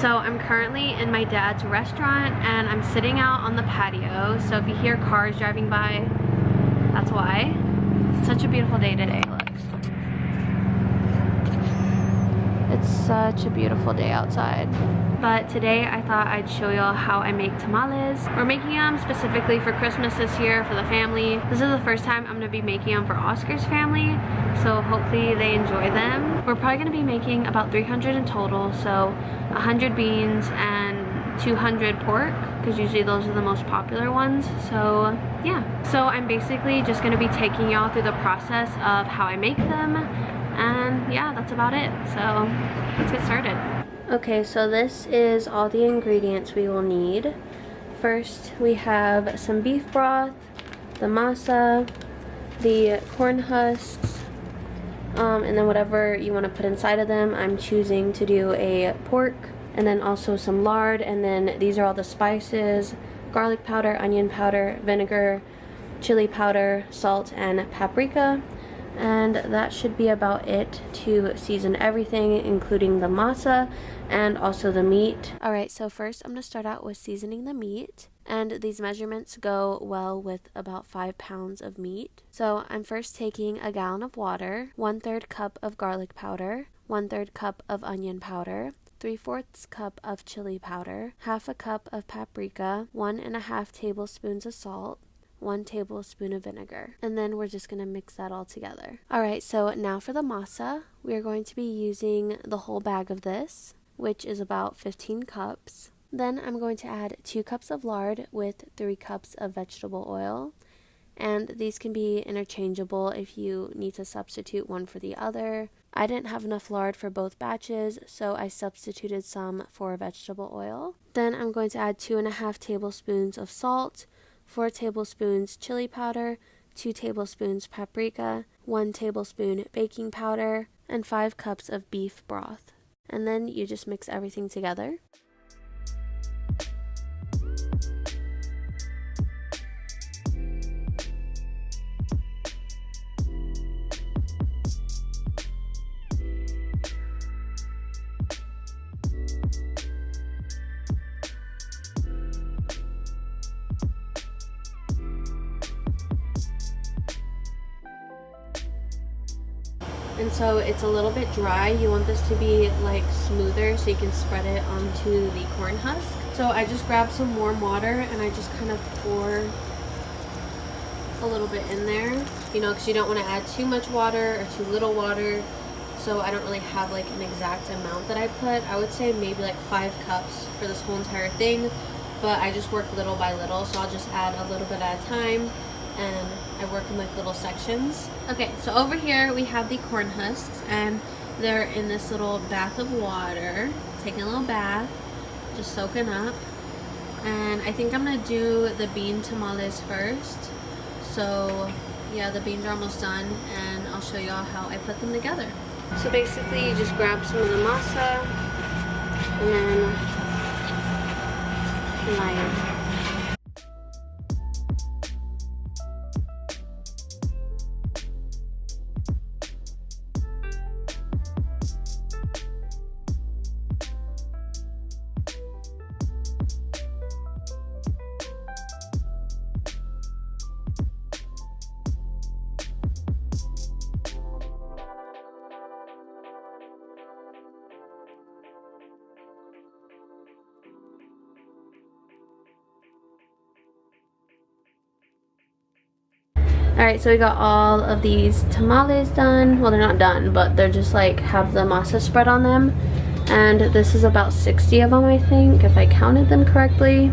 So I'm currently in my dad's restaurant and I'm sitting out on the patio. So if you hear cars driving by, that's why. It's such a beautiful day today, look. It's such a beautiful day outside. But today I thought I'd show y'all how I make tamales. We're making them specifically for Christmas this year for the family. This is the first time I'm gonna be making them for Oscar's family, so hopefully they enjoy them. We're probably gonna be making about 300 in total, so 100 beans and 200 pork, because usually those are the most popular ones. So yeah, so I'm basically just gonna be taking y'all through the process of how I make them, and yeah, that's about it. So let's get started. Okay, so this is all the ingredients we will need. First, we have some beef broth, the masa, the corn husks, and then whatever you want to put inside of them. I'm choosing to do a pork, and then also some lard, and then these are all the spices: garlic powder, onion powder, vinegar, chili powder, salt, and paprika. And that should be about it to season everything, including the masa and also the meat. Alright, so first I'm going to start out with seasoning the meat, and these measurements go well with about 5 pounds of meat. So I'm first taking a gallon of water, 1/3 cup of garlic powder, 1/3 cup of onion powder, 3/4 cup of chili powder, 1/2 cup of paprika, 1½ tablespoons of salt, 1 tablespoon of vinegar, and then we're just going to mix that all together. Alright, so now for the masa, we are going to be using the whole bag of this, which is about 15 cups. Then I'm going to add 2 cups of lard with 3 cups of vegetable oil, and these can be interchangeable if you need to substitute one for the other. I didn't have enough lard for both batches, so I substituted some for vegetable oil. Then I'm going to add 2½ tablespoons of salt, 4 tablespoons chili powder, 2 tablespoons paprika, 1 tablespoon baking powder, and 5 cups of beef broth. And then you just mix everything together. And so it's a little bit dry. You want this to be like smoother so you can spread it onto the corn husk. So I just grabbed some warm water and I just kind of pour a little bit in there, you know, because you don't want to add too much water or too little water. So I don't really have like an exact amount that I put. I would say maybe like 5 cups for this whole entire thing, but I just work little by little, so I'll just add a little bit at a time, and I work in like little sections. Okay, so over here we have the corn husks, and they're in this little bath of water, taking a little bath, just soaking up. And I think I'm gonna do the bean tamales first. So yeah, the beans are almost done, and I'll show y'all how I put them together. So basically you just grab some of the masa and then line. Alright, so we got all of these tamales done. Well, they're not done, but they're just like have the masa spread on them. And this is about 60 of them, I think, if I counted them correctly.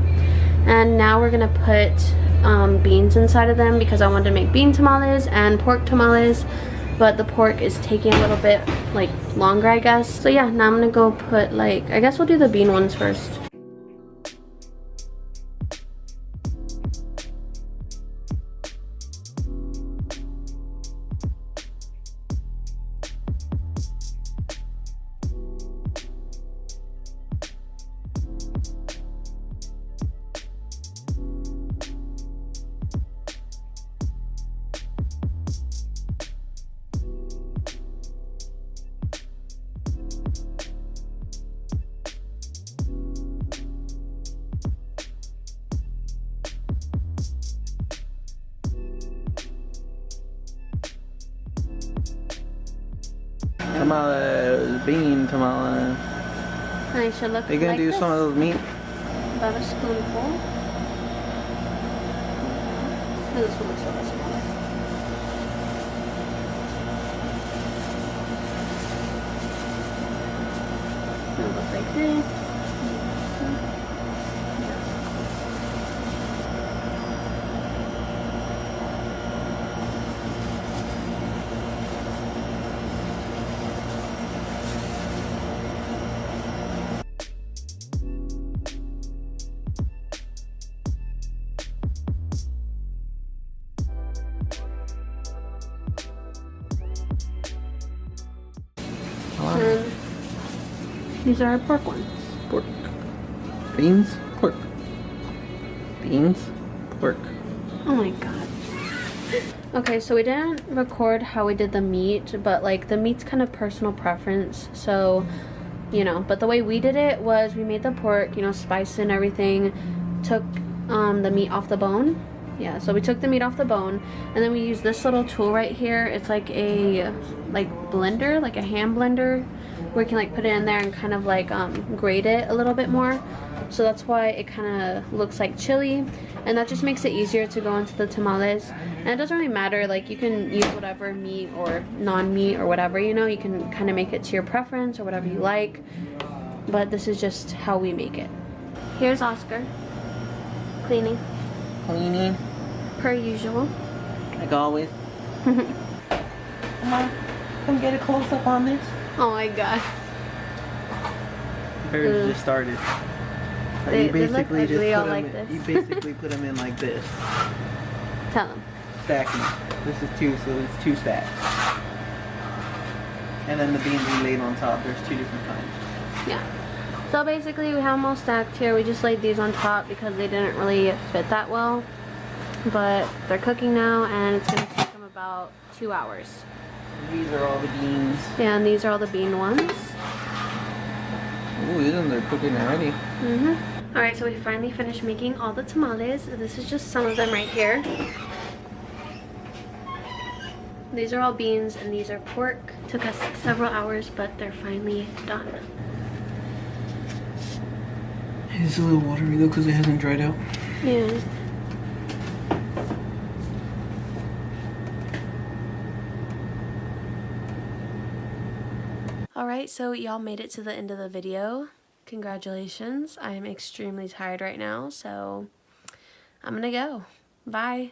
And now we're gonna put beans inside of them because I wanted to make bean tamales and pork tamales, but the pork is taking a little bit like longer, I guess. So yeah, now I'm gonna go put like, I guess we'll do the bean ones first. tamales, bean tamales. And they should look Are you gonna like do this. some of those meat? About a spoonful. This one looks really small. It'll look like this. And these are our pork ones. Pork. Beans? Pork. Beans? Pork. Oh my god. Okay, so we didn't record how we did the meat, but like the meat's kind of personal preference, so you know, but the way we did it was we made the pork, you know, spiced and everything, took the meat off the bone. Yeah, so we took the meat off the bone, and then we used this little tool right here. It's like a blender, like a hand blender, where you can like put it in there and kind of like grate it a little bit more. So that's why it kind of looks like chili, and that just makes it easier to go into the tamales. And it doesn't really matter, like you can use whatever meat or non-meat or whatever, you know, you can kind of make it to your preference or whatever you like, but this is just how we make it. Here's Oscar cleaning. Cleaning. Per usual. Like always. Come on, come get a close up on this. Oh my god. Birds just started. They You look basically just ugly all put them like in, this. you basically put them in like this. Tell them. Stacking. This is 2, so it's 2 stacks. And then the beans we laid on top. There's 2 different kinds. Yeah. So basically we have them all stacked here. We just laid these on top because they didn't really fit that well. But they're cooking now, and it's going to take them about 2 hours. These are all the beans. Yeah, and these are all the bean ones. Ooh, isn't they're cooking already? Alright, so we finally finished making all the tamales. This is just some of them right here. These are all beans, and these are pork. Took us several hours, but they're finally done. It's a little watery though because it hasn't dried out. Yeah. Alright, so y'all made it to the end of the video. Congratulations. I am extremely tired right now, so I'm gonna go. Bye.